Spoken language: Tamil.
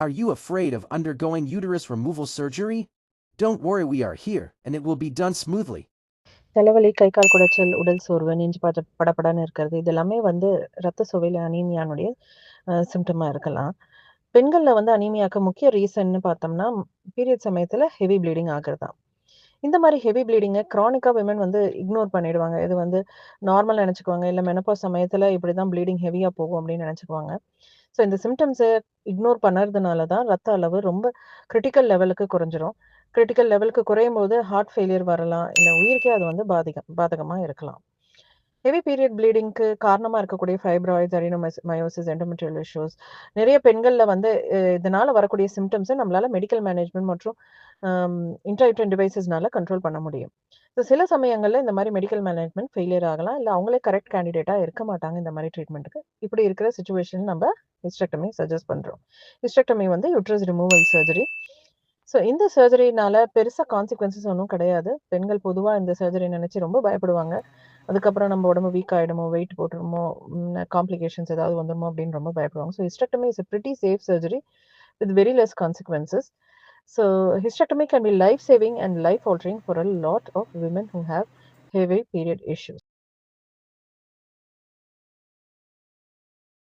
Are you afraid of undergoing uterus removal surgery? Don't worry, we are here, and it will be done smoothly. தலைவலி, கை, கால் குடைச்சல், உடல் சோர்வு, நெஞ்சு படபடன்னு இருக்கிறது. இது எல்லாமே ரத்த சோகையில அனீமியானுடைய சிம்ப்டமா இருக்கலாம். பெண்கள்ல அனீமியாக்கு முக்கிய ரீசன்னு பார்த்தோம்னா, பீரியட் சமயத்துல ஹெவி ப்ளீடிங் ஆகுறது தான். இந்த மாரி ஹெவி ப்ளீடிங்க கிரானிக்கா விமன் இக்னோர் பண்ணிடுவாங்க. இது நார்மல் நெனச்சுக்குவாங்க. இல்ல மெனோபாஸ் சமயத்துல இப்படிதான் ப்ளீடிங் ஹெவியா போகும் அப்படின்னு நெனச்சுக்குவாங்க. ஸோ இந்த சிம்ப்டம்ஸ இக்னோர் பண்ணறதுனால தான் ரத்த அளவு ரொம்ப கிரிட்டிக்கல் லெவலுக்கு குறைஞ்சிரும். கிரிட்டிக்கல் லெவலுக்கு குறையும்போது ஹார்ட் ஃபெயிலியர் வரலாம். இல்ல உயிருக்கே அது பாதகமா இருக்கலாம். ஹெவி பீரியட் ப்ளீடிங்க்கு காரணமா இருக்கக்கூடிய ஃபைப்ராய்ட்ஸ், மயோசிஸ், எண்டோமெட்ரியல் இஷ்யூஸ் நெறைய பெண்கள்ல இதனால வரக்கூடிய சிம்ப்டம்ஸ நம்மளால மெடிக்கல் மேனேஜ்மென்ட் மற்றும் இன்ட்ராயூட்ரைன் டிவைசஸ்னால கண்ட்ரோல் பண்ண முடியும். ஸோ சில சமயங்கள்ல இந்த மாரி மெடிக்கல் மேனேஜ்மென்ட் ஃபெயிலியர் ஆகலாம். இல்ல அவங்களே கரெக்ட் கேண்டிடேட்டா இருக்க மாட்டாங்க இந்த மாரி ட்ரீட்மென்ட்க்கு. இப்படி இருக்கிற சிச்சுவேஷன் நம்ம ஹிஸ்டெக்டமி சஜெஸ்ட் பண்றோம். Hysterectomy uterus removal surgery. So இந்த சர்ஜரினால பெருசா கான்சிக்வென்சஸ் ஒண்ணும் கிடையாது. பெண்கள் பொதுவா இந்த சர்ஜரி நினைச்சு ரொம்ப பயப்படுவாங்க. அதுக்கப்புறம் நம்ம உடம்பு வீக் ஆயிடுமோ, வெயிட் போட்டுருமோ, காம்ப்ளிகேஷன்ஸ் ஏதாவது வந்துருமோ அப்படின்னு ரொம்ப பயப்படுவாங்க. So hysterectomy is a pretty safe surgery with very less consequences. So hysterectomy can be life-saving and life-altering for a lot of women who have heavy period issues.